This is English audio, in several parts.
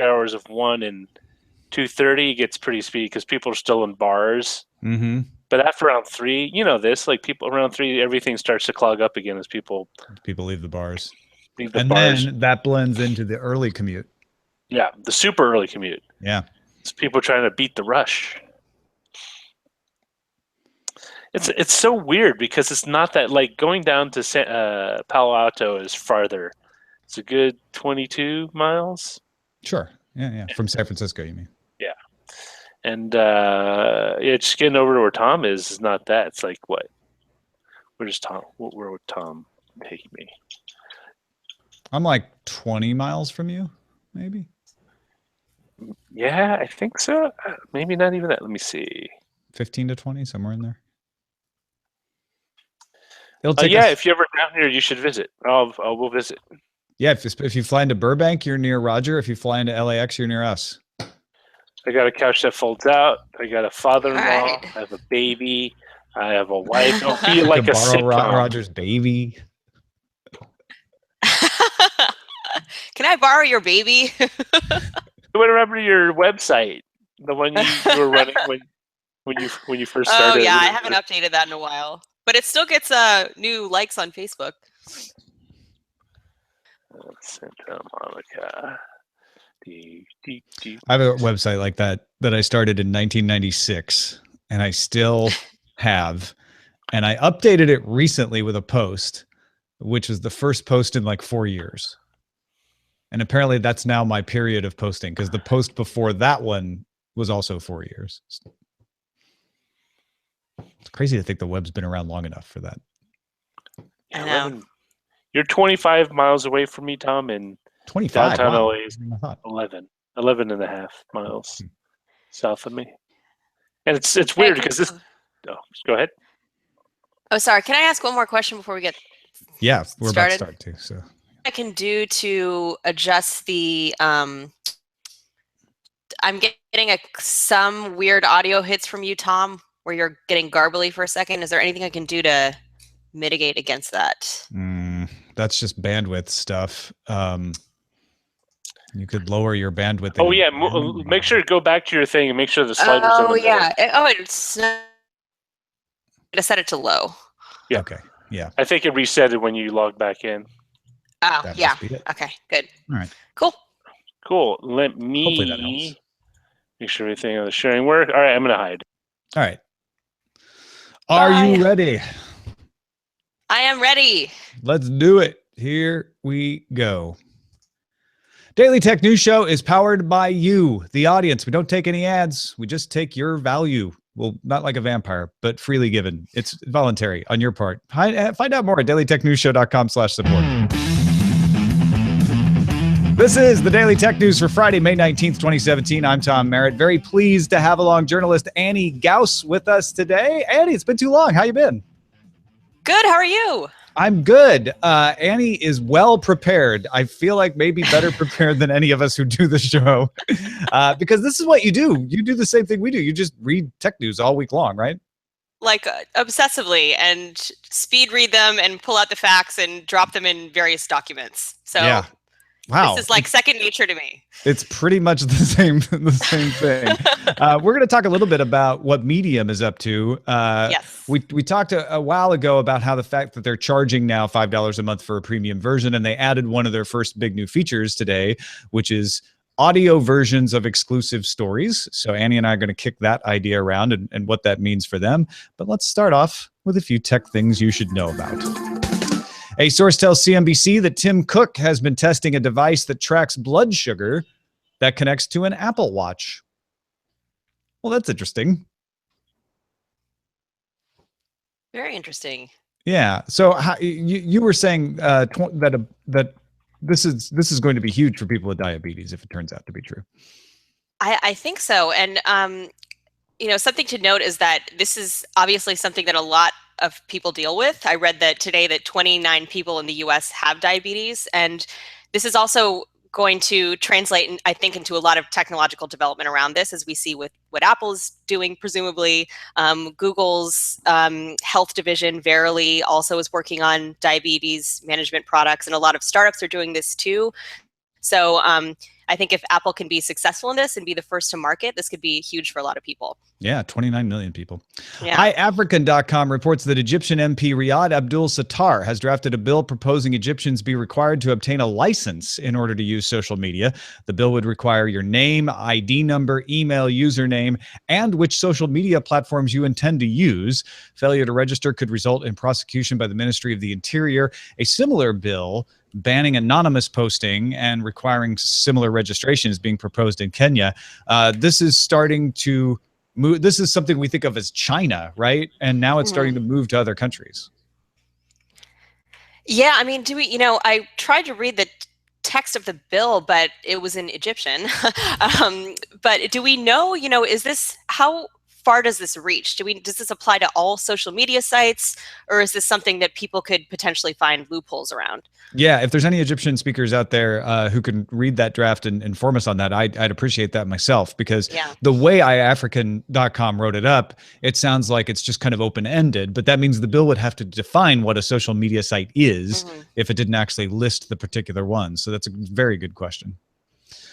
hours of 1 and 2:30, it gets pretty speedy because people are still in bars. Mm-hmm. But after around 3, this, like people around 3, everything starts to clog up again as people leave the bars. leave the And bars. then that blends into the early commute. Yeah, the super early commute. Yeah. It's people trying to beat the rush. It's so weird because it's not that, like, going down to Palo Alto is farther. It's a good 22 miles. Sure. Yeah. From San Francisco, you mean? Yeah. And just getting over to where Tom is not that. It's like, what? Where's Tom? Where would Tom take me? I'm like 20 miles from you, maybe. Yeah, I think so. Maybe not even that. Let me see. 15 to 20, somewhere in there. If you're ever down here, you should visit. We'll visit. Yeah, if you fly into Burbank, you're near Roger. If you fly into LAX, you're near us. I got a couch that folds out. I got a father-in-law. Right. I have a baby. I have a wife. I'll be like a sitcom. Roger's baby. Can I borrow your baby? Whatever your website, the one you were running when you first started. Oh yeah, I haven't updated that in a while, but it still gets new likes on Facebook. Santa Monica. I have a website like that I started in 1996, and I still have. And I updated it recently with a post, which was the first post in like 4 years. And apparently that's now my period of posting, because the post before that one was also 4 years. It's crazy to think the web's been around long enough for that. I know. You're 25 miles away from me, Tom, and 25. downtown Wow. LA is 11 and a half miles south of me. And it's weird because this. Oh, go ahead. Oh, sorry. Can I ask one more question before we get we're started? About to start too. So I can do to adjust the I'm getting some weird audio hits from you, Tom, where you're getting garbly for a second. Is there anything I can do to mitigate against that? That's just bandwidth stuff. You could lower your bandwidth. Oh yeah, make sure to go back to your thing and make sure the sliders. Oh yeah. It's I set it to low. Yeah. Okay. Yeah. I think it reset it when you log back in. Oh yeah. Okay. Good. All right. Cool. Let me Hopefully that helps. Make sure everything on the sharing work. All right, I'm gonna hide. All right. Are you ready? I am ready. Let's do it. Here we go. Daily Tech News Show is powered by you, the audience. We don't take any ads. We just take your value. Well, not like a vampire, but freely given. It's voluntary on your part. Find out more at dailytechnewsshow.com/support. This is the Daily Tech News for Friday, May 19th, 2017. I'm Tom Merritt. Very pleased to have along journalist Annie Gauss with us today. Annie, it's been too long. How you been? Good. How are you? I'm good. Annie is well prepared. I feel like maybe better prepared than any of us who do the show, because this is what you do. You do the same thing we do. You just read tech news all week long, right? Like obsessively, and speed read them and pull out the facts and drop them in various documents. So yeah. Wow. This is like second nature to me. It's pretty much the same thing. We're going to talk a little bit about what Medium is up to. Yes. We talked a while ago about how the fact that they're charging now $5 a month for a premium version, and they added one of their first big new features today, which is audio versions of exclusive stories. So Annie and I are going to kick that idea around and what that means for them. But let's start off with a few tech things you should know about. A source tells CNBC that Tim Cook has been testing a device that tracks blood sugar that connects to an Apple Watch. Well, that's interesting. Very interesting. Yeah. So you were saying that this is going to be huge for people with diabetes if it turns out to be true. I think so. And something to note is that this is obviously something that a lot of people deal with. I read that today that 29 people in the US have diabetes, and this is also going to translate, I think, into a lot of technological development around this, as we see with what Apple's doing, presumably. Google's health division, Verily, also is working on diabetes management products, and a lot of startups are doing this too. So I think if Apple can be successful in this and be the first to market, this could be huge for a lot of people. Yeah, 29 million people. Yeah. iAfrican.com reports that Egyptian MP Riyad Abdul Sattar has drafted a bill proposing Egyptians be required to obtain a license in order to use social media. The bill would require your name, ID number, email, username, and which social media platforms you intend to use. Failure to register could result in prosecution by the Ministry of the Interior. A similar bill banning anonymous posting and requiring similar registration is being proposed in Kenya. This is starting to move. This is something we think of as China, right? And now it's starting to move to other countries. Yeah, I mean, I tried to read the text of the bill, but it was in Egyptian. But do we know, how far does this reach? Does this apply to all social media sites, or is this something that people could potentially find loopholes around? Yeah, if there's any Egyptian speakers out there who can read that draft and inform us on that, I'd appreciate that myself, because the way iAfrican.com wrote it up, it sounds like it's just kind of open-ended, but that means the bill would have to define what a social media site is if it didn't actually list the particular one. So that's a very good question.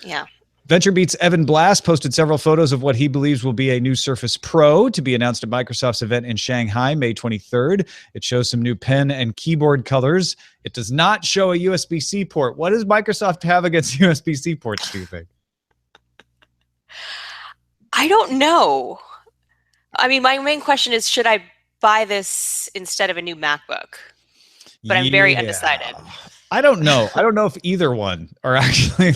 Yeah. VentureBeat's Evan Blass posted several photos of what he believes will be a new Surface Pro to be announced at Microsoft's event in Shanghai, May 23rd. It shows some new pen and keyboard colors. It does not show a USB-C port. What does Microsoft have against USB-C ports, do you think? I don't know. I mean, my main question is, should I buy this instead of a new MacBook? But I'm very undecided. I don't know. I don't know if either one are actually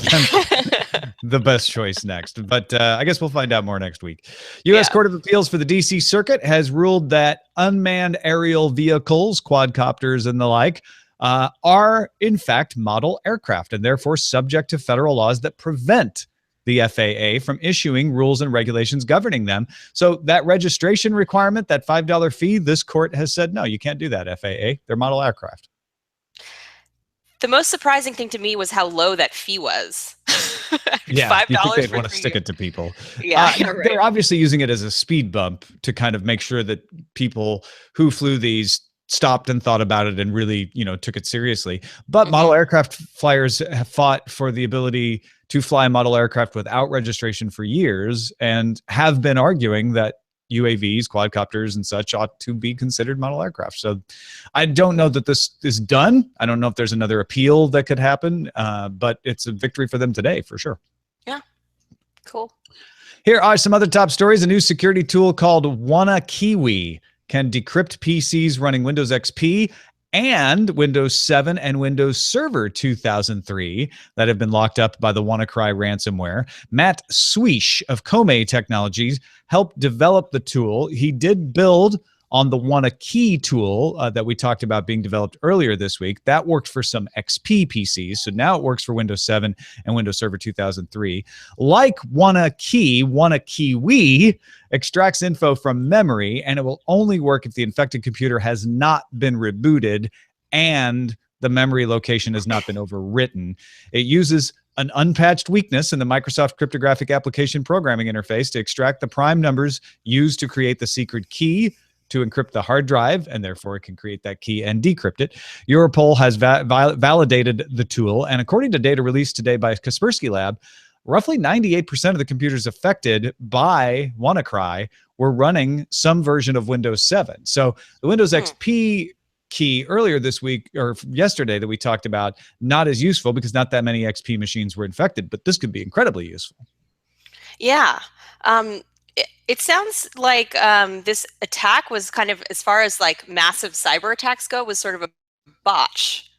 the best choice next, but I guess we'll find out more next week. U.S. Court of Appeals for the D.C. Circuit has ruled that unmanned aerial vehicles, quadcopters and the like, are in fact model aircraft and therefore subject to federal laws that prevent the FAA from issuing rules and regulations governing them. So that registration requirement, that $5 fee, this court has said, no, you can't do that, FAA. They're model aircraft. The most surprising thing to me was how low that fee was. Yeah, $5 you think they'd want to for stick it to people. Yeah, right. They're obviously using it as a speed bump to kind of make sure that people who flew these stopped and thought about it and really, took it seriously. But model aircraft flyers have fought for the ability to fly model aircraft without registration for years and have been arguing that UAVs, quadcopters, and such ought to be considered model aircraft. So I don't know that this is done. I don't know if there's another appeal that could happen, but it's a victory for them today, for sure. Yeah, cool. Here are some other top stories. A new security tool called WannaCry can decrypt PCs running Windows XP and Windows 7 and Windows Server 2003 that have been locked up by the WannaCry ransomware. Matt Swish of Kome Technologies helped develop the tool. He did build on the WannaKey tool that we talked about being developed earlier this week. That worked for some XP PCs, so now it works for Windows 7 and Windows Server 2003. Like WannaKey, WannaKey extracts info from memory, and it will only work if the infected computer has not been rebooted and the memory location has not been overwritten. It uses an unpatched weakness in the Microsoft Cryptographic Application Programming Interface to extract the prime numbers used to create the secret key to encrypt the hard drive, and therefore it can create that key and decrypt it. Europol has validated the tool, and according to data released today by Kaspersky Lab, roughly 98% of the computers affected by WannaCry were running some version of Windows 7. So the Windows XP key earlier this week or yesterday that we talked about, not as useful because not that many XP machines were infected, but this could be incredibly useful. Yeah. It sounds like this attack was kind of, as far as like massive cyber attacks go, was sort of a botch,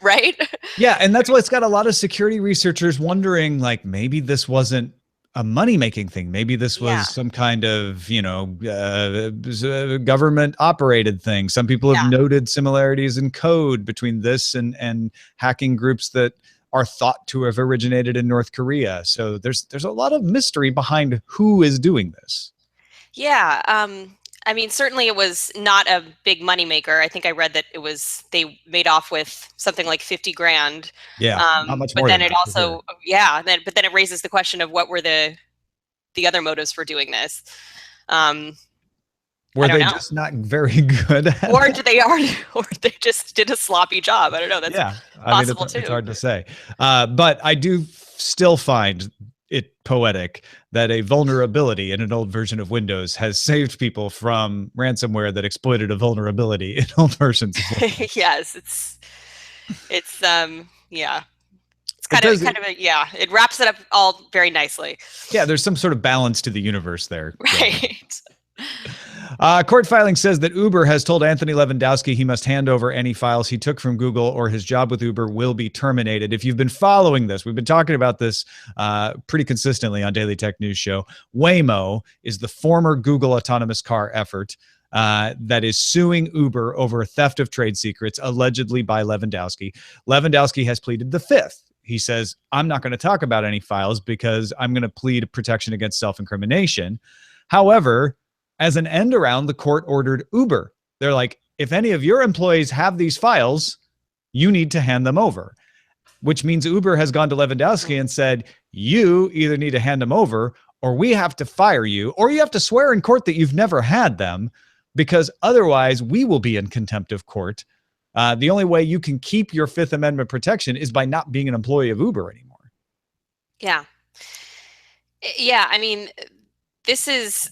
right? Yeah, and that's why it's got a lot of security researchers wondering, like, maybe this wasn't a money-making thing. Maybe this was some kind of, government-operated thing. Some people have noted similarities in code between this and hacking groups that are thought to have originated in North Korea. So there's a lot of mystery behind who is doing this. Yeah. I mean, certainly it was not a big moneymaker. I think I read that they made off with something like 50 grand. Yeah, not much but more then than it also, but then it raises the question of what were the other motives for doing this. Were they just not very good at or they just did a sloppy job? I don't know. That's possible too. It's hard to say. But I do still find it poetic that a vulnerability in an old version of Windows has saved people from ransomware that exploited a vulnerability in old versions of Windows. Yes, it's yeah. It's it wraps it up all very nicely. Yeah, there's some sort of balance to the universe there. Right. Court filing says that Uber has told Anthony Levandowski he must hand over any files he took from Google or his job with Uber will be terminated. If you've been following this, we've been talking about this pretty consistently on Daily Tech News Show. Waymo is the former Google autonomous car effort that is suing Uber over theft of trade secrets, allegedly by Levandowski. Levandowski has pleaded the fifth. He says, I'm not going to talk about any files because I'm going to plead protection against self-incrimination. However, as an end around, the court ordered Uber. They're like, if any of your employees have these files, you need to hand them over, which means Uber has gone to Levandowski and said, you either need to hand them over or we have to fire you, or you have to swear in court that you've never had them, because otherwise we will be in contempt of court. The only way you can keep your Fifth Amendment protection is by not being an employee of Uber anymore. Yeah. Yeah, I mean, this has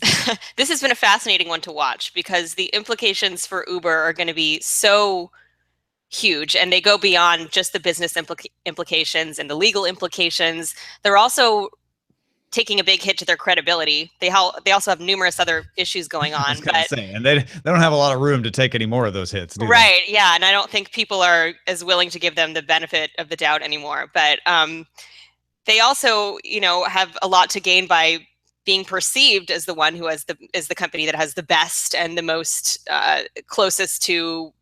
been a fascinating one to watch because the implications for Uber are going to be so huge, and they go beyond just the business implications and the legal implications. They're also taking a big hit to their credibility. They also have numerous other issues going on. And they don't have a lot of room to take any more of those hits, do they? Right, yeah, and I don't think people are as willing to give them the benefit of the doubt anymore. But they also, have a lot to gain by being perceived as the one who is the company that has the best and the most closest to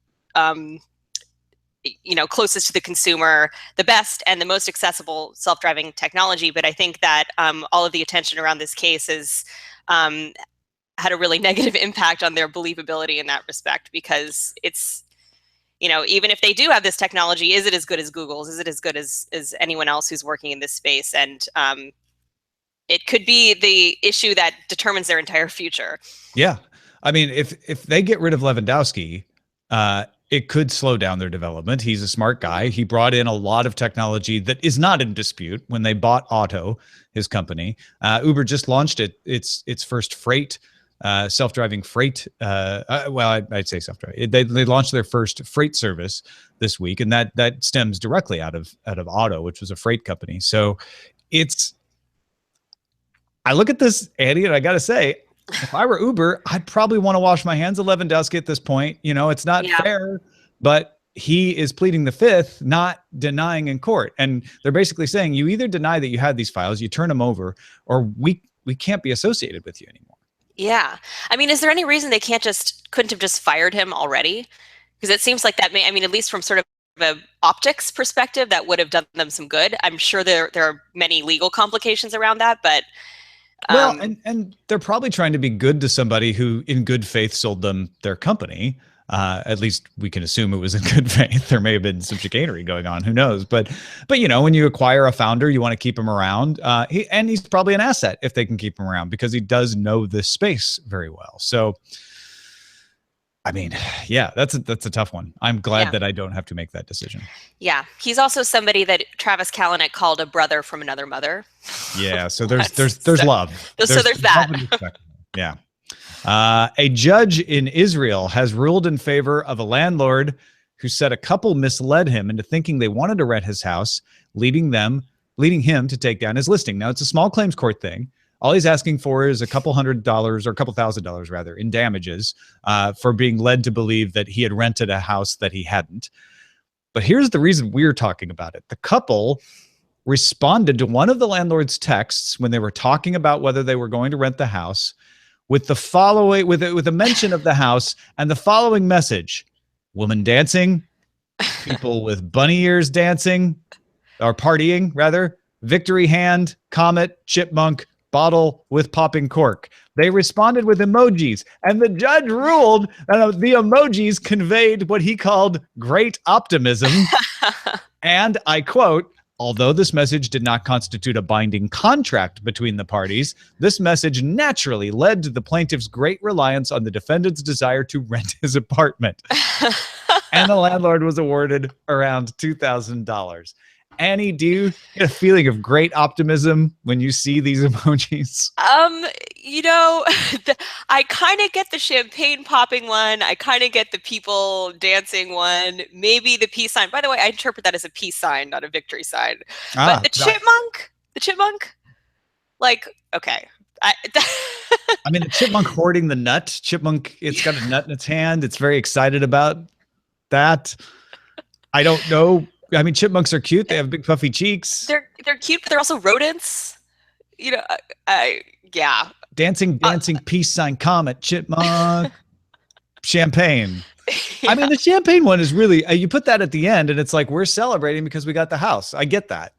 closest to the consumer, the best and the most accessible self-driving technology. But I think that all of the attention around this case has had a really negative impact on their believability in that respect, because it's, even if they do have this technology, is it as good as Google's? Is it as good as anyone else who's working in this space? And it could be the issue that determines their entire future. Yeah. I mean, if they get rid of Levandowski, it could slow down their development. He's a smart guy. He brought in a lot of technology that is not in dispute when they bought Otto, his company. Uber just launched its first freight, self-driving freight. I'd say self-driving. They launched their first freight service this week, and that stems directly out of Otto, which was a freight company. So I look at this, Andy, and I got to say, if I were Uber, I'd probably want to wash my hands of Levandowski at this point. It's not fair, but he is pleading the fifth, not denying in court. And they're basically saying, you either deny that you had these files, you turn them over, or we can't be associated with you anymore. Yeah. I mean, is there any reason they couldn't have just fired him already? Because it seems like that at least from sort of an optics perspective, that would have done them some good. I'm sure there are many legal complications around that, but well, and they're probably trying to be good to somebody who in good faith sold them their company. At least we can assume it was in good faith. There may have been some chicanery going on. Who knows? But when you acquire a founder, you want to keep him around. He's probably an asset if they can keep him around, because he does know this space very well. So, I mean, yeah, that's a tough one. I'm glad that I don't have to make that decision. Yeah, he's also somebody that Travis Kalanick called a brother from another mother. Yeah, so there's love. So there's that. Yeah. A judge in Israel has ruled in favor of a landlord who said a couple misled him into thinking they wanted to rent his house, leading him to take down his listing. Now, it's a small claims court thing. All he's asking for is a couple $100 or a couple $1,000 rather in damages for being led to believe that he had rented a house that he hadn't. But here's the reason we're talking about it. The couple responded to one of the landlord's texts when they were talking about whether they were going to rent the house with the following, with a mention of the house and the following message: woman dancing, people with bunny ears dancing, or partying rather, victory hand, comet, chipmunk, bottle with popping cork. They responded with emojis, and the judge ruled that the emojis conveyed what he called great optimism. And I quote, although this message did not constitute a binding contract between the parties, this message naturally led to the plaintiff's great reliance on the defendant's desire to rent his apartment. And the landlord was awarded around $2,000. Annie, do you get a feeling of great optimism when you see these emojis? You know, I kind of get the champagne popping one. I kind of get the people dancing one. Maybe the peace sign. By the way, I interpret that as a peace sign, not a victory sign. But the chipmunk, like, okay. I mean, the chipmunk hoarding the nut. Chipmunk, it's got a nut in its hand. It's very excited about that. I don't know. I mean, chipmunks are cute. They have big puffy cheeks. They're cute, but they're also rodents. You know, yeah. Dancing, peace sign, comet, chipmunk, champagne. Yeah. I mean, the champagne one is really, you put that at the end and it's like, we're celebrating because we got the house. I get that.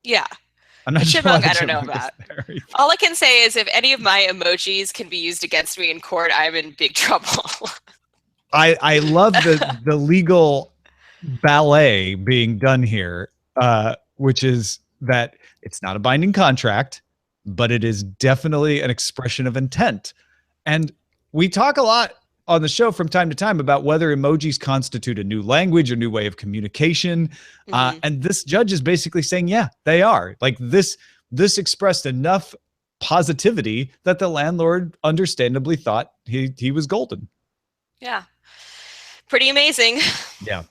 Yeah. I'm not sure chipmunk, I don't know about. All I can say is if any of my emojis can be used against me in court, I'm in big trouble. I love the legal ballet being done here, which is that it's not a binding contract, but it is definitely an expression of intent. And we talk a lot on the show from time to time about whether emojis constitute a new language or new way of communication. And this judge is basically saying, yeah, they are. Like this expressed enough positivity that the landlord understandably thought he was golden. Yeah. Pretty amazing. Yeah.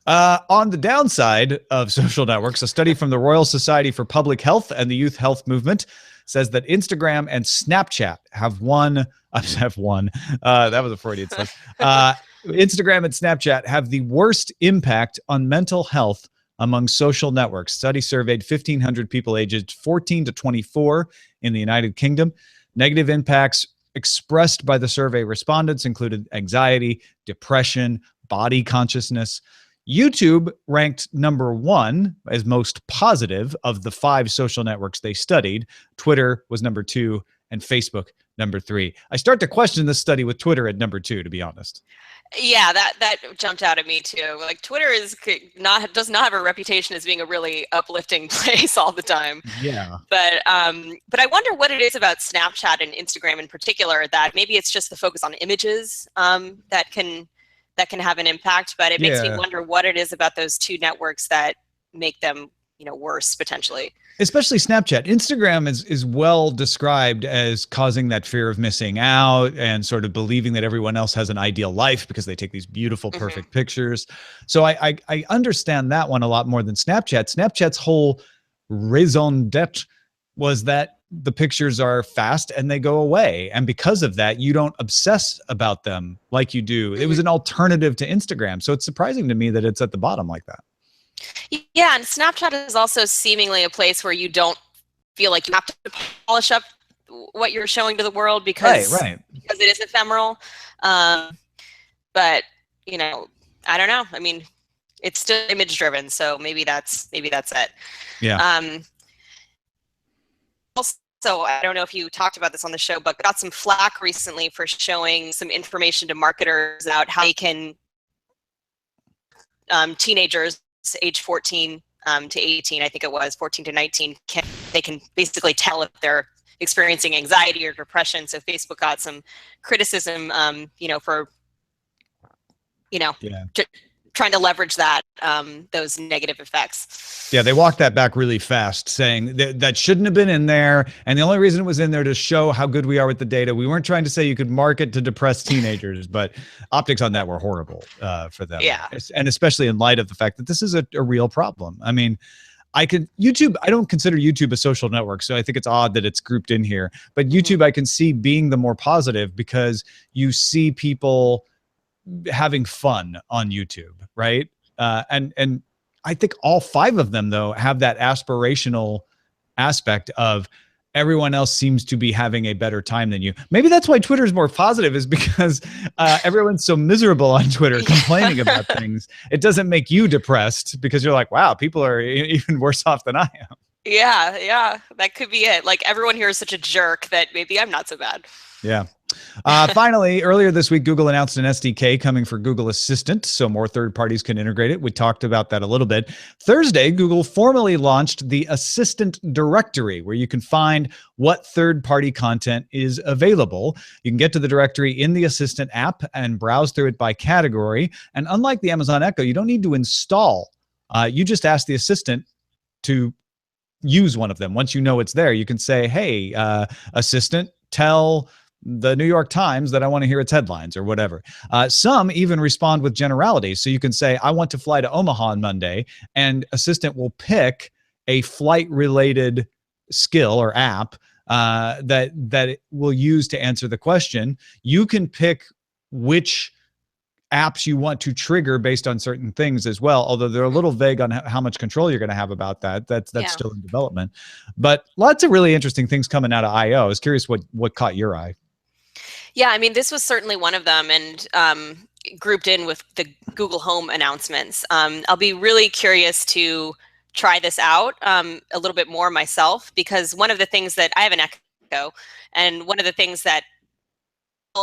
On the downside of social networks, a study from the Royal Society for Public Health and the Youth Health Movement says that Instagram and Snapchat have won. That was a Freudian slip. Instagram and Snapchat have the worst impact on mental health among social networks. Study surveyed 1,500 people aged 14 to 24 in the United Kingdom. Negative impacts expressed by the survey respondents included anxiety, depression, body consciousness. YouTube ranked number 1 as most positive of the 5 social networks they studied. Twitter was number 2 and Facebook number 3. I start to question this study with Twitter at number 2, to be honest. Yeah, that jumped out at me too. Like Twitter does not have a reputation as being a really uplifting place all the time. Yeah. But I wonder what it is about Snapchat and Instagram in particular that maybe it's just the focus on images that can have an impact, but it makes me wonder what it is about those two networks that make them, worse potentially. Especially Snapchat. Instagram is well described as causing that fear of missing out and sort of believing that everyone else has an ideal life because they take these beautiful, perfect pictures. So I understand that one a lot more than Snapchat. Snapchat's whole raison d'etre was that the pictures are fast and they go away. And because of that, you don't obsess about them like you do. It was an alternative to Instagram. So it's surprising to me that it's at the bottom like that. Yeah, and Snapchat is also seemingly a place where you don't feel like you have to polish up what you're showing to the world because it is ephemeral. But I don't know. I mean, it's still image driven, so maybe that's it. Yeah. Also, I don't know if you talked about this on the show, but got some flack recently for showing some information to marketers about how they can teenagers age 14 to 18, I think it was 14 to 19, they can basically tell if they're experiencing anxiety or depression. So Facebook got some criticism, for trying to leverage that, those negative effects. Yeah, they walked that back really fast, saying that shouldn't have been in there. And the only reason it was in there to show how good we are with the data. We weren't trying to say you could market to depressed teenagers, but optics on that were horrible for them. Yeah. And especially in light of the fact that this is a real problem. I mean, I don't consider YouTube a social network, so I think it's odd that it's grouped in here. But YouTube, I can see being the more positive because you see people having fun on YouTube, right? And I think all 5 of them, though, have that aspirational aspect of everyone else seems to be having a better time than you. Maybe that's why Twitter is more positive, is because everyone's so miserable on Twitter complaining about things. It doesn't make you depressed because you're like, wow, people are even worse off than I am. Yeah, that could be it. Like everyone here is such a jerk that maybe I'm not so bad. Yeah. Finally, earlier this week, Google announced an SDK coming for Google Assistant, so more third parties can integrate it. We talked about that a little bit. Thursday, Google formally launched the Assistant Directory, where you can find what third-party content is available. You can get to the directory in the Assistant app and browse through it by category. And unlike the Amazon Echo, you don't need to install You just ask the assistant to use one of them. Once you know it's there, you can say, hey, assistant, tell the New York Times that I want to hear its headlines or whatever. Some even respond with generalities. So you can say, I want to fly to Omaha on Monday, and assistant will pick a flight-related skill or app that it will use to answer the question. You can pick which apps you want to trigger based on certain things as well, although they're a little vague on how much control you're going to have about that. That's still in development. But lots of really interesting things coming out of I/O. I was curious what caught your eye. Yeah, I mean, this was certainly one of them, and grouped in with the Google Home announcements. I'll be really curious to try this out a little bit more myself, because one of the things that I have an Echo, and one of the things that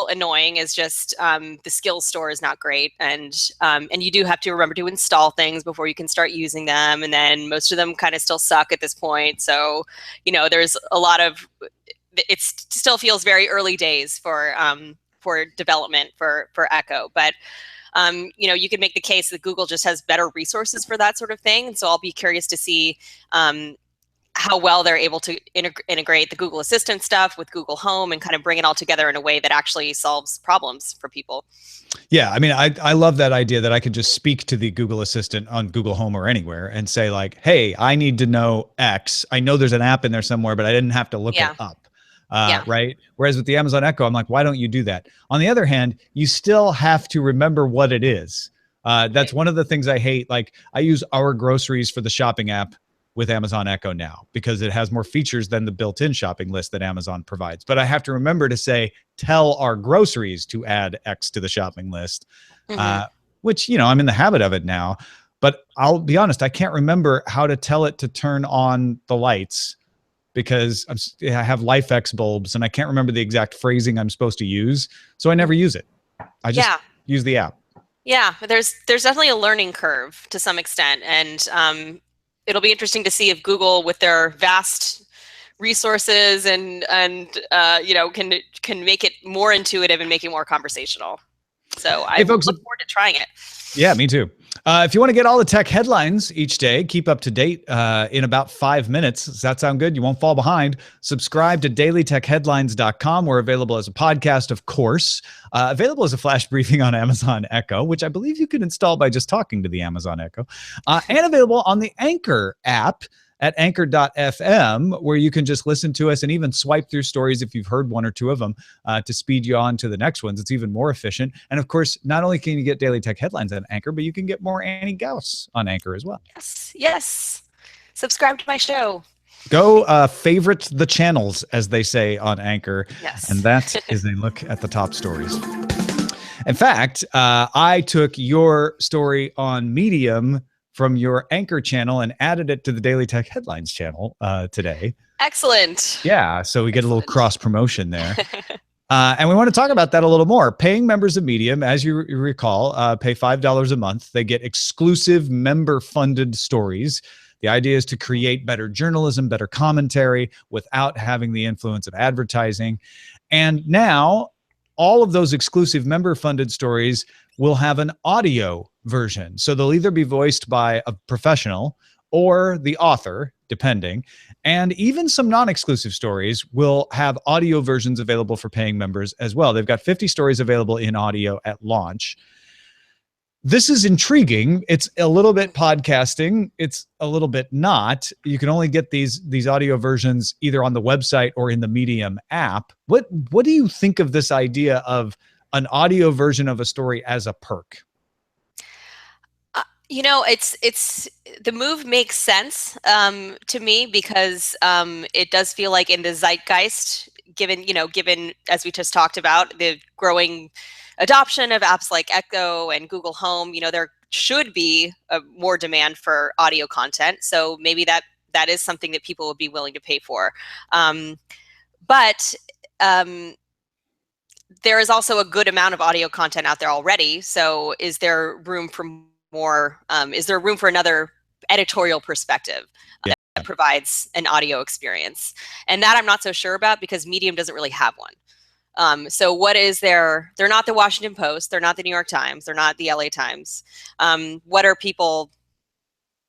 annoying is just the skills store is not great, and you do have to remember to install things before you can start using them, and then most of them kind of still suck at this point. So there's a lot of, it still feels very early days for development for Echo, but you can make the case that Google just has better resources for that sort of thing. And so I'll be curious to see how well they're able to integrate the Google Assistant stuff with Google Home and kind of bring it all together in a way that actually solves problems for people. Yeah, I mean, I love that idea that I could just speak to the Google Assistant on Google Home or anywhere and say like, hey, I need to know X. I know there's an app in there somewhere, but I didn't have to look it up. Right. Whereas with the Amazon Echo, I'm like, why don't you do that? On the other hand, you still have to remember what it is. That's one of the things I hate. Like, I use Our Groceries for the shopping app with Amazon Echo now because it has more features than the built-in shopping list that Amazon provides. But I have to remember to say, tell Our Groceries to add X to the shopping list, which, I'm in the habit of it now. But I'll be honest, I can't remember how to tell it to turn on the lights because I have LifeX bulbs and I can't remember the exact phrasing I'm supposed to use. So I never use it. I just use the app. Yeah, there's definitely a learning curve to some extent. And it'll be interesting to see if Google, with their vast resources and can make it more intuitive and make it more conversational. So I look forward to trying it. Yeah, me too. If you want to get all the tech headlines each day, keep up to date in about 5 minutes. Does that sound good? You won't fall behind. Subscribe to dailytechheadlines.com. We're available as a podcast, of course. Available as a flash briefing on Amazon Echo, which I believe you can install by just talking to the Amazon Echo. And available on the Anchor app at anchor.fm, where you can just listen to us and even swipe through stories if you've heard one or two of them to speed you on to the next ones. It's even more efficient. And of course, not only can you get Daily Tech Headlines on Anchor, but you can get more Annie Gauss on Anchor as well. Yes. Subscribe to my show. Go favorite the channels, as they say on Anchor. Yes. And that is a look at the top stories. In fact, I took your story on Medium from your Anchor channel and added it to the Daily Tech Headlines channel today. Excellent. Yeah, so we get a little cross promotion there. And we want to talk about that a little more. Paying members of Medium, as you recall, pay $5 a month. They get exclusive member-funded stories. The idea is to create better journalism, better commentary without having the influence of advertising. And now all of those exclusive member-funded stories will have an audio version. So they'll either be voiced by a professional or the author, depending. And even some non-exclusive stories will have audio versions available for paying members as well. They've got 50 stories available in audio at launch. This is intriguing. It's a little bit podcasting. It's a little bit not. You can only get these audio versions either on the website or in the Medium app. What do you think of this idea of an audio version of a story as a perk? It's the move makes sense to me because it does feel like in the zeitgeist, given as we just talked about, the growing adoption of apps like Echo and Google Home, there should be more demand for audio content. So maybe that is something that people would be willing to pay for. But there is also a good amount of audio content out there already. So is there room for more? Is there room for another editorial perspective that provides an audio experience? And that I'm not so sure about because Medium doesn't really have one. So what is there? They're not the Washington Post. They're not the New York Times. They're not the LA Times. What are people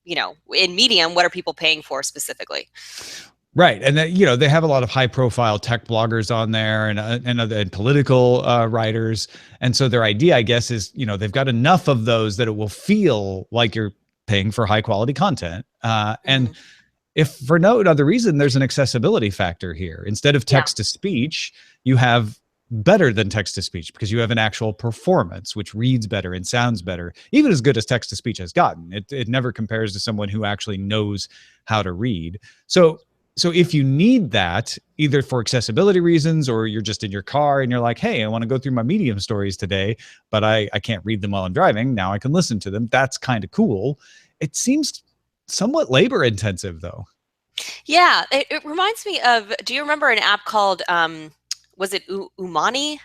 in Medium, what are people paying for specifically? Right. And that, they have a lot of high profile tech bloggers on there and political writers. And so their idea, I guess, is, they've got enough of those that it will feel like you're paying for high quality content. And if for no other reason, there's an accessibility factor here. Instead of text to speech, you have better than text to speech because you have an actual performance which reads better and sounds better, even as good as text to speech has gotten. It never compares to someone who actually knows how to read. So if you need that, either for accessibility reasons or you're just in your car and you're like, hey, I want to go through my Medium stories today, but I can't read them while I'm driving. Now I can listen to them. That's kind of cool. It seems somewhat labor intensive, though. Yeah, it reminds me of, do you remember an app called, was it Umani?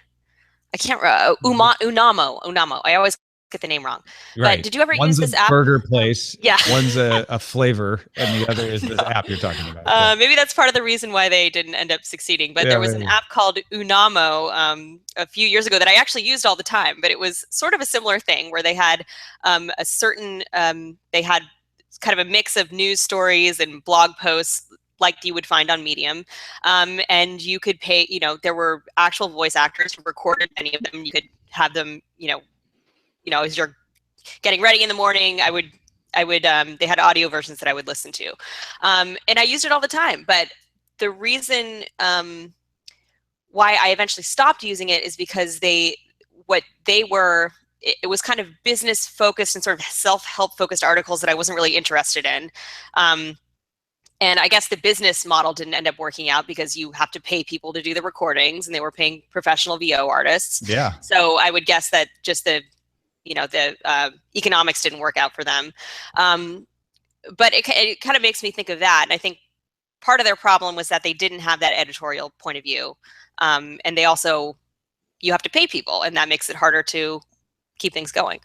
I can't remember. Unamo. I always get the name wrong. Right. But did you ever One's use this a app? burger place. Yeah. One's a flavor, and the other is this app you're talking about. Maybe that's part of the reason why they didn't end up succeeding. But there was an app called Unamo a few years ago that I actually used all the time. But it was sort of a similar thing where they had they had kind of a mix of news stories and blog posts like you would find on Medium. And you could pay, there were actual voice actors who recorded many of them. You could have them, as you're getting ready in the morning, they had audio versions that I would listen to. And I used it all the time. But the reason why I eventually stopped using it is because it was kind of business focused and sort of self-help focused articles that I wasn't really interested in. And I guess the business model didn't end up working out because you have to pay people to do the recordings, and they were paying professional VO artists. Yeah. So I would guess that just the economics didn't work out for them. But it kind of makes me think of that. And I think part of their problem was that they didn't have that editorial point of view. And they also, you have to pay people, and that makes it harder to keep things going.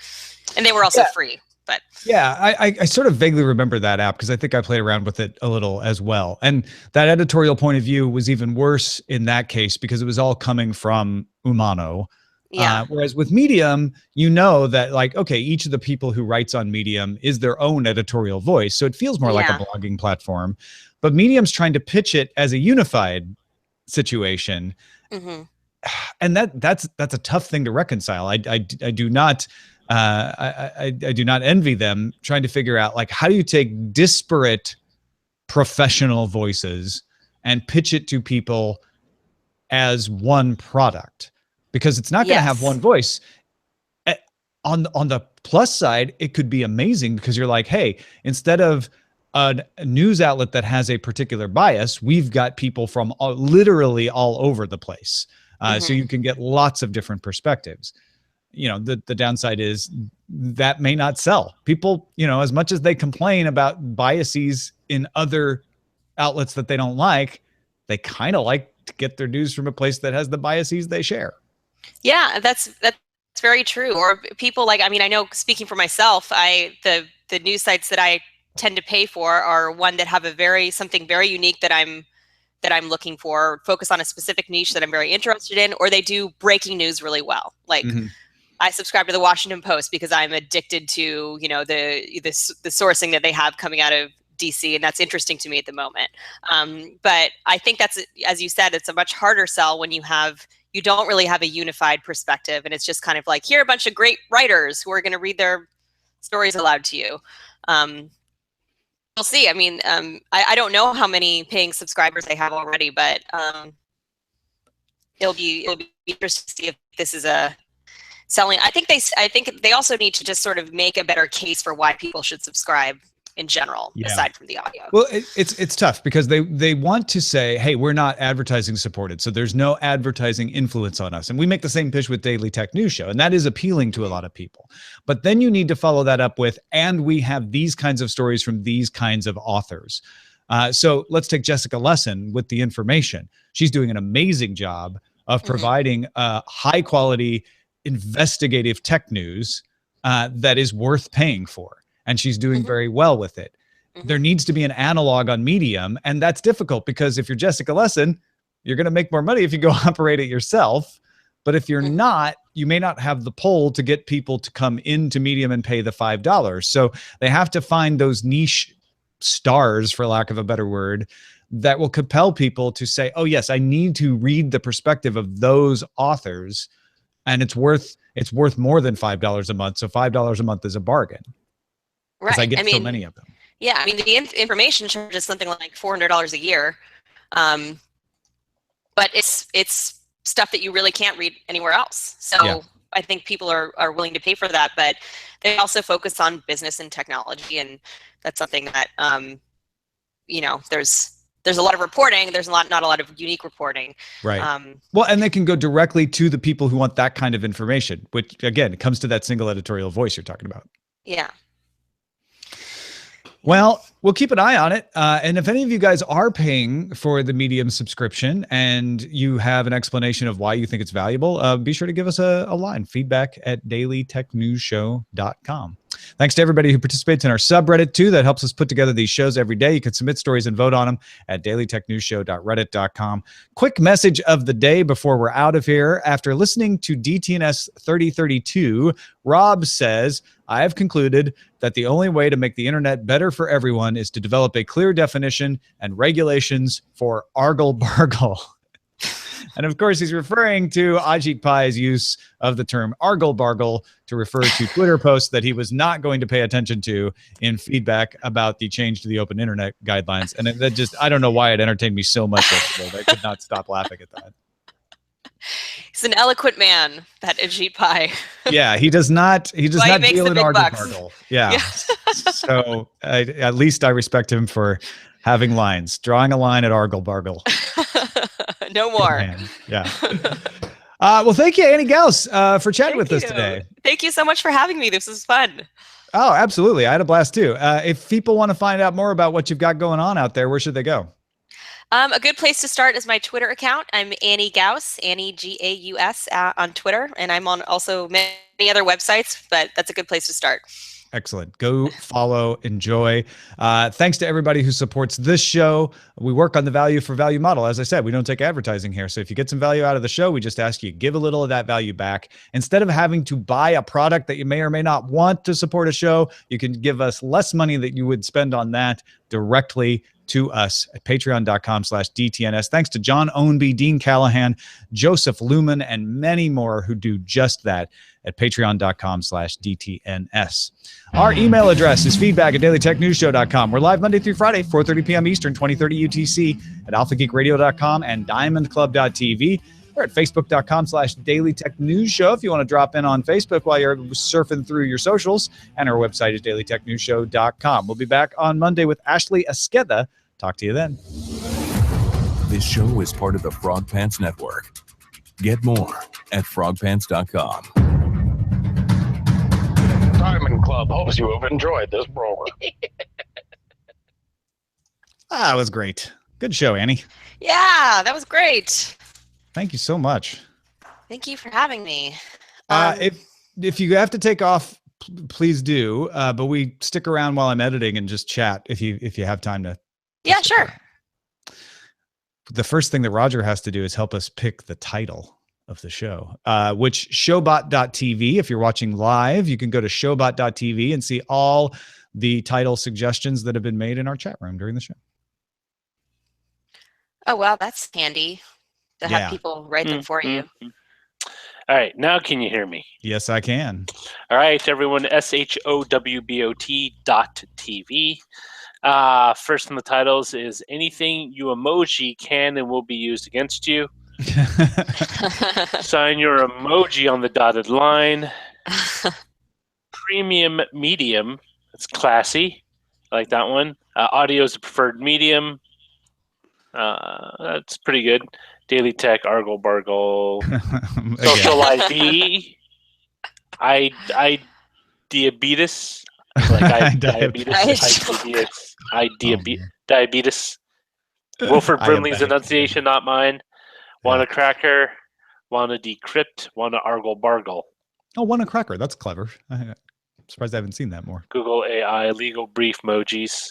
And they were also free. But yeah, I sort of vaguely remember that app because I think I played around with it a little as well. And that editorial point of view was even worse in that case because it was all coming from Umano. Yeah. Whereas with Medium, that okay, each of the people who writes on Medium is their own editorial voice. So it feels more like a blogging platform. But Medium's trying to pitch it as a unified situation. And that's a tough thing to reconcile. I do not I do not envy them trying to figure out how do you take disparate professional voices and pitch it to people as one product, because it's not going to have one voice. On the plus side, it could be amazing because you're like, hey, instead of a news outlet that has a particular bias, we've got people from literally all over the place. So you can get lots of different perspectives. The downside is that may not sell. People, as much as they complain about biases in other outlets that they don't like, they kind of like to get their news from a place that has the biases they share. Yeah, that's very true. Or people I know, speaking for myself, the news sites that I tend to pay for are one that have something very unique that I'm looking for, focus on a specific niche that I'm very interested in, or they do breaking news really well. I subscribe to the Washington Post because I'm addicted to, the sourcing that they have coming out of DC, and that's interesting to me at the moment. But I think that's, as you said, it's a much harder sell when you don't really have a unified perspective, and it's just kind of here are a bunch of great writers who are going to read their stories aloud to you. We'll see. I don't know how many paying subscribers they have already, but it'll be interesting to see if this is a selling. I think they also need to just sort of make a better case for why people should subscribe in general, aside from the audio. Well, it's tough because they want to say, hey, we're not advertising supported, so there's no advertising influence on us. And we make the same pitch with Daily Tech News Show, and that is appealing to a lot of people. But then you need to follow that up with, and we have these kinds of stories from these kinds of authors. So let's take Jessica Lesson with The Information. She's doing an amazing job of providing high quality investigative tech news that is worth paying for. And she's doing very well with it. There needs to be an analog on Medium, and that's difficult because if you're Jessica Lesson, you're going to make more money if you go operate it yourself. But if you're Mhm. not, you may not have the pull to get people to come into Medium and pay the $5. So they have to find those niche stars, for lack of a better word, that will compel people to say, oh yes, I need to read the perspective of those authors, and it's worth more than $5 a month. So $5 a month is a bargain because I Right. get so many of them. Yeah, I mean, the information charge is something like $400 a year, but it's stuff that you really can't read anywhere else. So Yeah. I think people are willing to pay for that, but they also focus on business and technology, and that's something that there's a lot of reporting. There's not a lot of unique reporting. Right. Well, and they can go directly to the people who want that kind of information, which again, it comes to that single editorial voice you're talking about. Yeah. Well, we'll keep an eye on it. And if any of you guys are paying for the Medium subscription and you have an explanation of why you think it's valuable, be sure to give us a line, feedback@dailytechnewsshow.com. Thanks to everybody who participates in our subreddit too. That helps us put together these shows every day. You can submit stories and vote on them at dailytechnewsshow.reddit.com. Quick message of the day before we're out of here. After listening to DTNS 3032, Rob says, I have concluded that the only way to make the internet better for everyone is to develop a clear definition and regulations for argle-bargle. And of course, he's referring to Ajit Pai's use of the term argle-bargle to refer to Twitter posts that he was not going to pay attention to in feedback about the change to the open internet guidelines. And that just, I don't know why it entertained me so much yesterday, but I could not stop laughing at that. He's an eloquent man, that Ajit Pai. Yeah, he does not Why he makes deal the in big argle-bargle. Yeah. So at least I respect him for having lines, drawing a line at argle-bargle. No more. Man. Yeah. Well, thank you, Annie Gauss, for chatting with us today. Thank you so much for having me. This was fun. Oh, absolutely. I had a blast too. If people want to find out more about what you've got going on out there, where should they go? A good place to start is my Twitter account. I'm Annie Gauss, Annie Gaus on Twitter, and I'm on also many other websites, but that's a good place to start. Excellent. Go follow, enjoy. Thanks to everybody who supports this show. We work on the value for value model. As I said, we don't take advertising here. So if you get some value out of the show, we just ask you give a little of that value back. Instead of having to buy a product that you may or may not want to support a show, you can give us less money that you would spend on that directly to us at patreon.com/DTNS. Thanks to John Ownby, Dean Callahan, Joseph Lumen, and many more who do just that at patreon.com/DTNS. Our email address is feedback@dailytechnewsshow.com. We're live Monday through Friday, 4:30 p.m. Eastern, 2030 UTC at alphageekradio.com and diamondclub.tv. We're at facebook.com/dailytechnewsshow if you want to drop in on Facebook while you're surfing through your socials. And our website is dailytechnewsshow.com. We'll be back on Monday with Ashley Esqueda. Talk to you then. This show is part of the Frog Pants Network. Get more at frogpants.com. Diamond Club hopes you have enjoyed this program. That was great. Good show, Annie. Yeah, that was great. Thank you so much. Thank you for having me. If you have to take off, please do. But we stick around while I'm editing and just chat if you have time to. Yeah, sure. The first thing that Roger has to do is help us pick the title of the show, which showbot.tv. If you're watching live, you can go to showbot.tv and see all the title suggestions that have been made in our chat room during the show. Oh, wow, that's handy to have people write them for you. All right, now can you hear me? Yes, I can. All right, everyone, showbot.tv. First in the titles is anything you emoji can and will be used against you. Sign your emoji on the dotted line. Premium medium. That's classy. I like that one. Audio is the preferred medium. That's pretty good. Daily Tech, Argle Bargle, Social ID, I diabetes, like diabetes. Wilford Brimley's enunciation, not mine. WannaCracker, Wanna Decrypt, Wanna Argle Bargle. Oh, WannaCracker, that's clever. I'm surprised I haven't seen that more. Google AI, legal brief emojis.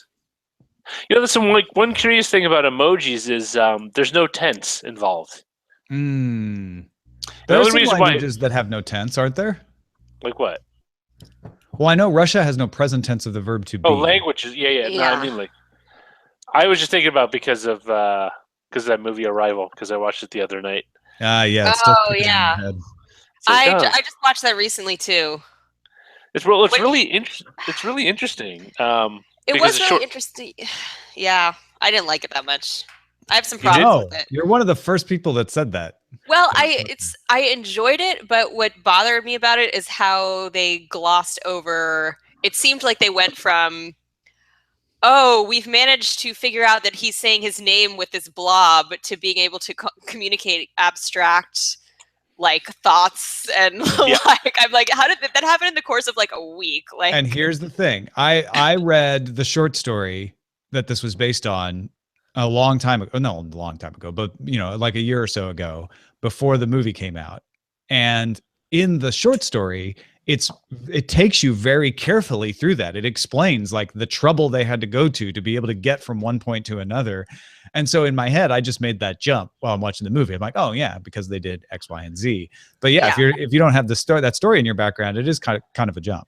You know, there's one curious thing about emojis is there's no tense involved. There are only some reason why- languages that have no tense, aren't there? Like what? Well, I know Russia has no present tense of the verb to be. Oh, languages. Yeah. No, I mean like. I was just thinking about because of that movie Arrival, because I watched it the other night. Yeah. It's still sticking in my yeah. head. It's like, I just watched that recently too. it's really interesting. It because was it's really short- interesting. Yeah, I didn't like it that much. I have some You did? problems with it. You're one of the first people that said that. Well, I enjoyed it, but what bothered me about it is how they glossed over. It seemed like they went from, oh, we've managed to figure out that he's saying his name with this blob, to being able to communicate abstract like thoughts and like I'm like, how did that happen in the course of like a week? Like, And here's the thing: I read the short story that this was based on a long time ago. No, a long time ago, but like a year or so ago, before the movie came out. And in the short story, it takes you very carefully through that. It explains like the trouble they had to go to be able to get from one point to another. And so in my head, I just made that jump while I'm watching the movie. I'm like, oh yeah, because they did X, Y, and Z. But yeah, if you don't have that story in your background, it is kind of a jump.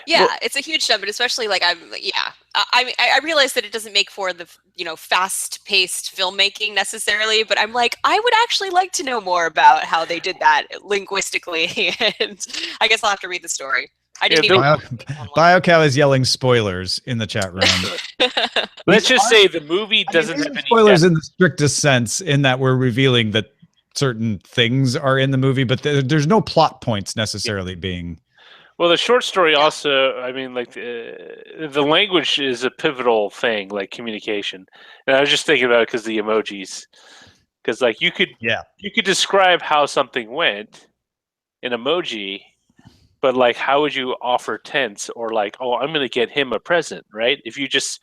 Yeah, it's a huge jump, but especially like I realize that it doesn't make for the fast-paced filmmaking necessarily, but I'm like, I would actually like to know more about how they did that linguistically, and I guess I'll have to read the story. I didn't even. BioCow is yelling spoilers in the chat room. Let's just say the movie doesn't have any spoilers in the strictest sense, in that we're revealing that certain things are in the movie, but there's no plot points necessarily being. Well, the short story also, I mean, like the language is a pivotal thing, like communication. And I was just thinking about it because the emojis, because like you could describe how something went in emoji, but like how would you offer tense or like, oh, I'm going to get him a present, right? If you just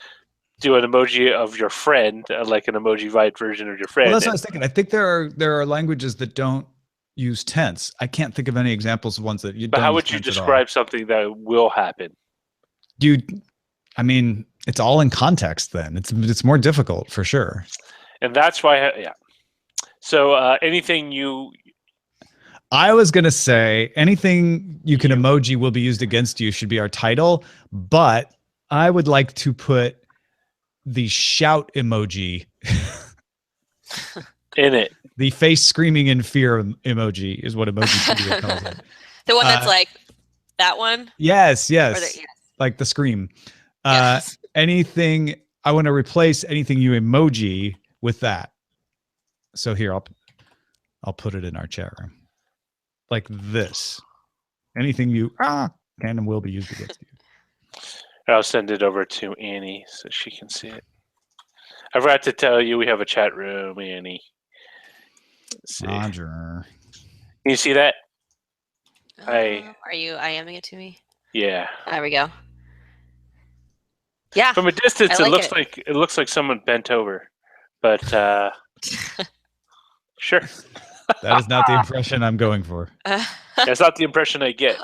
do an emoji of your friend, like an emoji-vite version of your friend. Well, that's what I was thinking. I think there are languages that don't use tense. I can't think of any examples of ones that you. But how would you describe something that will happen? I mean, it's all in context. Then it's more difficult for sure. And that's why, So anything you. I was gonna say anything you can emoji will be used against you should be our title, but I would like to put the shout emoji in it. The face screaming in fear emoji is what Emoji Studio calls it. The one that's like that one? Yes. Like the scream. Yes. Anything, I want to replace anything you emoji with that. So here, I'll put it in our chat room. Like this. Anything you can and will be used against you. I'll send it over to Annie so she can see it. I forgot to tell you we have a chat room, Annie. Let's see. Roger. Can you see that? Are you IMing it to me? Yeah. There we go. Yeah. From a distance, it looks like someone bent over, but sure. That is not the impression I'm going for. That's not the impression I get.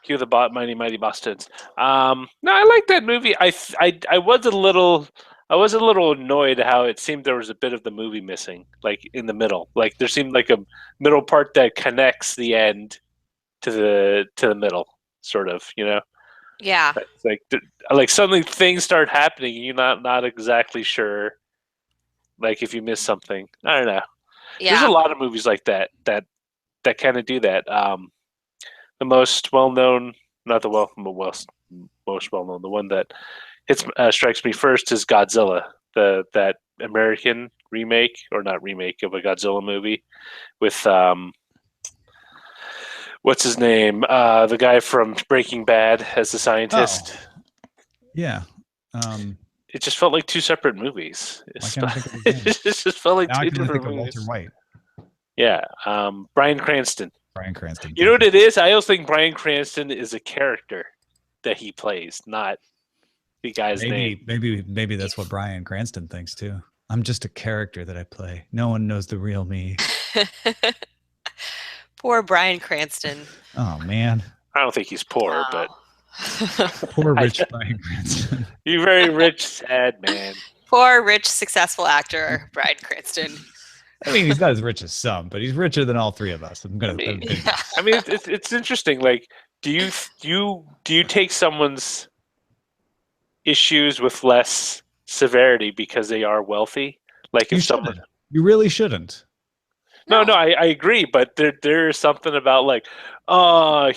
Cue the mighty Bostons. No, I like that movie. I was a little annoyed how it seemed there was a bit of the movie missing, like in the middle. Like there seemed like a middle part that connects the end to the middle, sort of, Yeah. It's like suddenly things start happening and you're not exactly sure, like if you miss something. I don't know. Yeah. There's a lot of movies like that kind of do that. The most well-known, not the most well-known, the one that strikes me first is Godzilla, that American remake, or not remake, of a Godzilla movie with what's his name? The guy from Breaking Bad as the scientist. Oh. Yeah. It just felt like two separate movies. It just felt like two different movies. Walter White. Yeah. Bryan Cranston. You know what it is? I always think Bryan Cranston is a character that he plays, not the guy's name. Maybe that's what Bryan Cranston thinks too. I'm just a character that I play. No one knows the real me. Poor Bryan Cranston. Oh man. I don't think he's poor, but poor rich Bryan Cranston. You're very rich, sad man. Poor rich, successful actor Bryan Cranston. I mean, he's not as rich as some, but he's richer than all three of us. I mean, it's interesting. Like, do you take someone's issues with less severity because they are wealthy? Like, if someone, you really shouldn't. No, I agree, but there's something about like,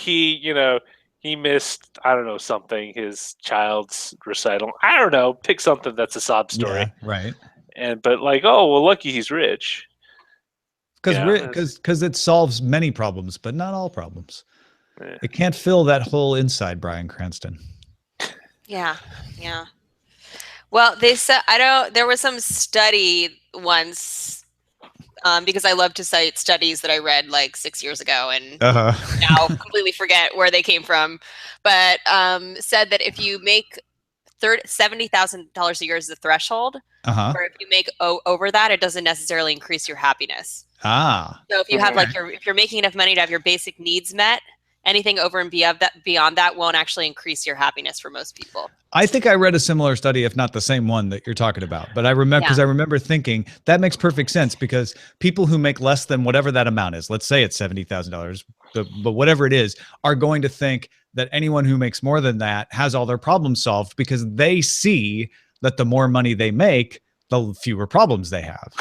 he missed, I don't know, something, his child's recital. I don't know, pick something that's a sob story. Yeah, right. But like, oh, well, lucky he's rich. Because it solves many problems, but not all problems. Yeah. It can't fill that hole inside Bryan Cranston. Yeah. Well, they said, there was some study once, because I love to cite studies that I read like 6 years ago and now completely forget where they came from, but said that if you make $70,000 a year is the threshold, or if you make over that, it doesn't necessarily increase your happiness. So if you have if you're making enough money to have your basic needs met, anything over and beyond that won't actually increase your happiness for most people. I think I read a similar study, if not the same one that you're talking about. But I remember thinking that makes perfect sense, because people who make less than whatever that amount is, let's say it's $70,000, but whatever it is, are going to think that anyone who makes more than that has all their problems solved, because they see that the more money they make, the fewer problems they have.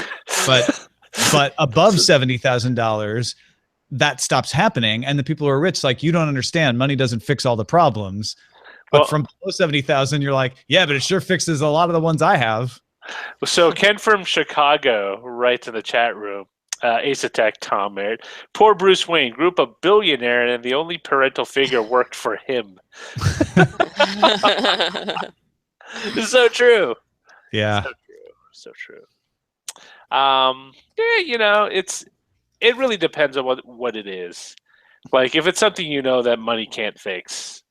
But above $70,000, that stops happening, and the people who are rich, like, you don't understand, money doesn't fix all the problems. But from below 70,000, you're like, yeah, but it sure fixes a lot of the ones I have. So Ken from Chicago writes in the chat room, Ace Attack Tom married. Poor Bruce Wayne grew up a billionaire, and the only parental figure worked for him. It's so true. Yeah. So true. It really depends on what it is. Like, if it's something that money can't fix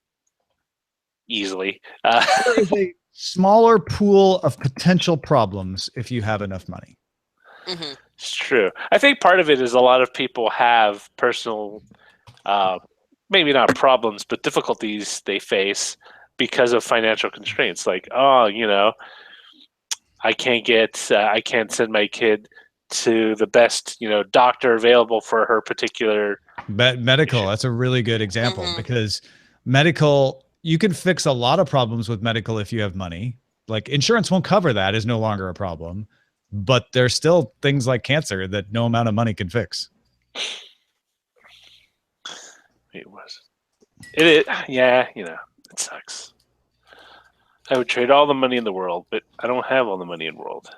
easily. There is a smaller pool of potential problems if you have enough money. Mm-hmm. It's true. I think part of it is a lot of people have personal, maybe not problems, but difficulties they face because of financial constraints. Like, I can't send my kid to the best, doctor available for her particular medical. That's a really good example, because medical, you can fix a lot of problems with medical if you have money. Like, insurance won't cover that, is no longer a problem, but there's still things like cancer that no amount of money can fix. It sucks. I would trade all the money in the world, but I don't have all the money in the world.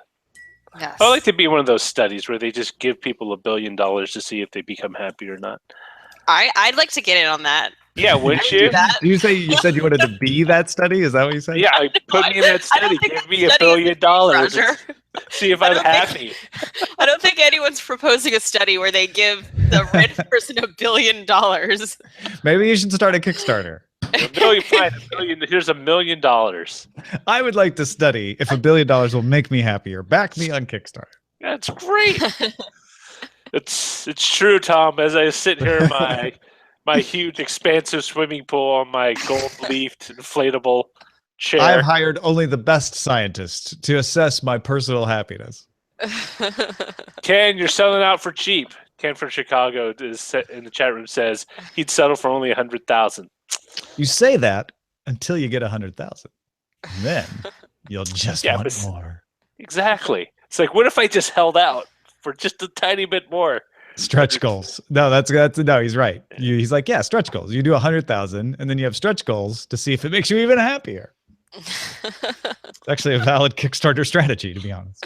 Yes. I'd like to be one of those studies where they just give people $1 billion to see if they become happy or not. I'd like to get in on that. Yeah, wouldn't you? You said you wanted to be that study? Is that what you said? Yeah, put me in that study. Give me $1 billion. See if I'm happy. I don't think anyone's proposing a study where they give the rich person $1 billion. Maybe you should start a Kickstarter. Here's $1 million. I would like to study if $1 billion will make me happier. Back me on Kickstarter. That's great. It's true, Tom. As I sit here in my huge, expansive swimming pool on my gold-leafed inflatable chair, I've hired only the best scientists to assess my personal happiness. Ken, you're selling out for cheap. Ken from Chicago is in the chat room says he'd settle for only $100,000. You say that until you get 100,000, then you'll just want more. Exactly. It's like, what if I just held out for just a tiny bit more? Stretch goals. No, no, he's right. He's like, yeah, stretch goals. You do 100,000, and then you have stretch goals to see if it makes you even happier. It's actually a valid Kickstarter strategy, to be honest.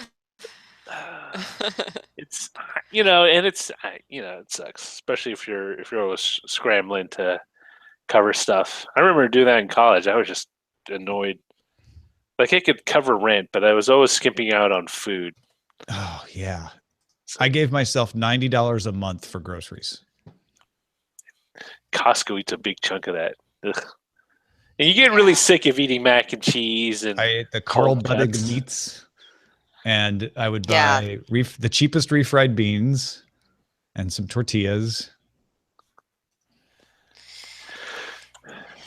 It's it sucks, especially if you're always scrambling to cover stuff. I remember doing that in college. I was just annoyed. Like, I could cover rent, but I was always skimping out on food. Oh yeah, I gave myself $90 a month for groceries. Costco eats a big chunk of that. Ugh. And you get really sick of eating mac and cheese. And I ate the Carl Buddig meats, and I would buy the cheapest refried beans and some tortillas.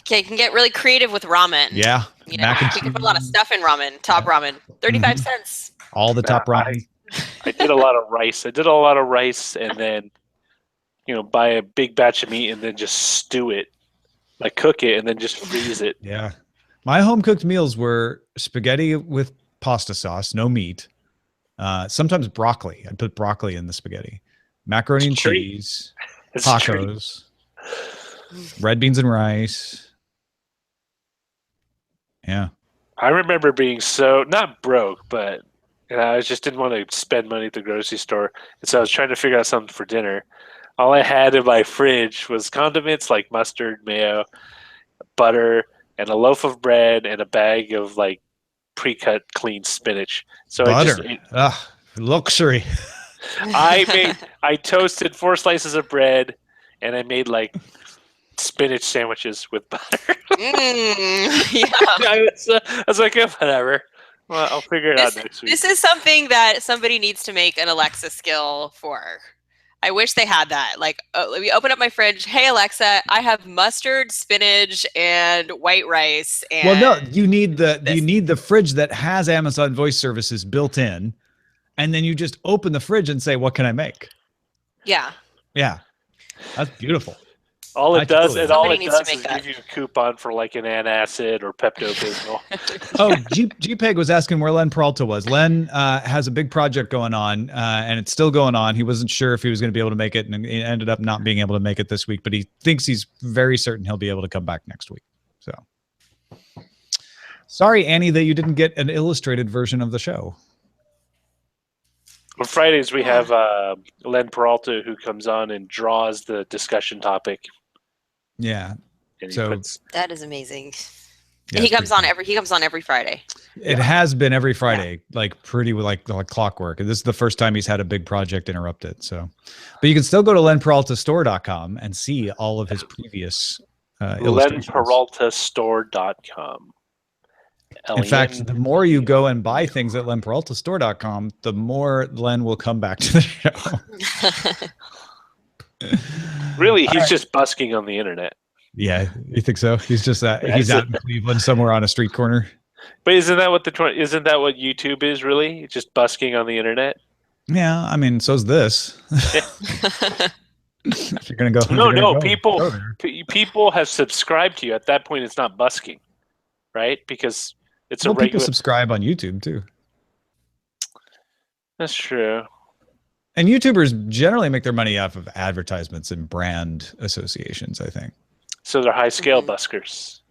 Okay, you can get really creative with ramen. Yeah. You can put a lot of stuff in ramen. Top ramen, 35 cents. All the top ramen. I did a lot of rice. And then, buy a big batch of meat and then just stew it, like cook it and then just freeze it. Yeah. My home cooked meals were spaghetti with pasta sauce, no meat. Sometimes broccoli. I'd put broccoli in the spaghetti. Macaroni and cheese, tacos, red beans and rice. Yeah. I remember being so, not broke, but I just didn't want to spend money at the grocery store. And so I was trying to figure out something for dinner. All I had in my fridge was condiments like mustard, mayo, butter, and a loaf of bread and a bag of like pre-cut clean spinach. So butter. I just ate. Luxury. I toasted 4 slices of bread and I made like spinach sandwiches with butter. Yeah. I was like, whatever. Well, I'll figure it out next week. This is something that somebody needs to make an Alexa skill for. I wish they had that. Like, let me open up my fridge. Hey, Alexa, I have mustard, spinach, and white rice. And well, no, you need the fridge that has Amazon Voice Services built in, and then you just open the fridge and say, "What can I make?" Yeah. Yeah, that's beautiful. All it does is that. give you a coupon for like an antacid or Pepto-Bismol. Oh, GPEG was asking where Len Peralta was. Len has a big project going on, and it's still going on. He wasn't sure if he was going to be able to make it, and he ended up not being able to make it this week, but he thinks he's very certain he'll be able to come back next week. So, sorry, Annie, that you didn't get an illustrated version of the show. On Fridays, we have Len Peralta who comes on and draws the discussion topic. Yeah. So that is amazing. Yeah, he comes on every Friday. It has been every Friday, like pretty like clockwork. And this is the first time he's had a big project interrupted. So, but you can still go to lenperaltastore.com and see all of his previous lenperaltastore.com. In fact, the more you go and buy things at lenperaltastore.com, the more Len will come back to the show. Really, he's just busking on the internet. Yeah, you think so? He's just he's out in Cleveland somewhere on a street corner. But isn't that what YouTube is really? It's just busking on the internet. Yeah, I mean, so's this. If you're gonna go, people have subscribed to you. At that point, it's not busking, right? Because it's a regular. People subscribe on YouTube too. That's true. And YouTubers generally make their money off of advertisements and brand associations, I think. So they're high-scale buskers.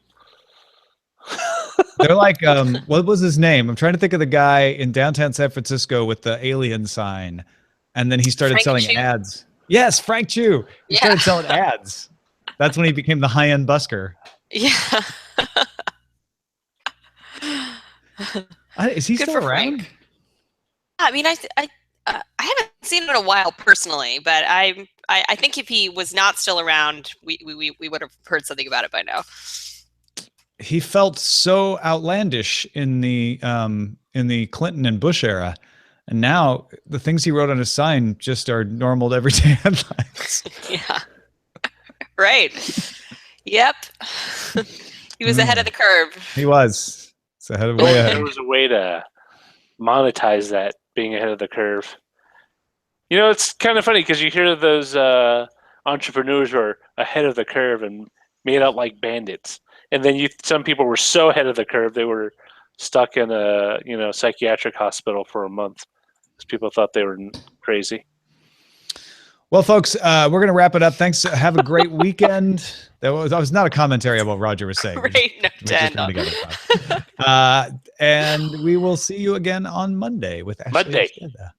They're like, what was his name? I'm trying to think of the guy in downtown San Francisco with the alien sign. And then he started selling ads. Yes, Frank Chu. He started selling ads. That's when he became the high-end busker. Yeah. Is he still around? Frank. I mean, I haven't seen him in a while personally, but I think if he was not still around, we would have heard something about it by now. He felt so outlandish in the Clinton and Bush era, and now the things he wrote on his sign just are normal everyday headlines. Yeah. Right. Yep. He was ahead of the curve. He was. It's ahead of way ahead. There was a way to monetize that, being ahead of the curve. You know, it's kind of funny because you hear those entrepreneurs who are ahead of the curve and made out like bandits, and then some people were so ahead of the curve they were stuck in a psychiatric hospital for a month because people thought they were crazy. Well, folks, we're going to wrap it up. Thanks. Have a great weekend. That was not a commentary on what Roger was saying. Great note to end on. And we will see you again on Monday with Ashley. Monday. Esteda.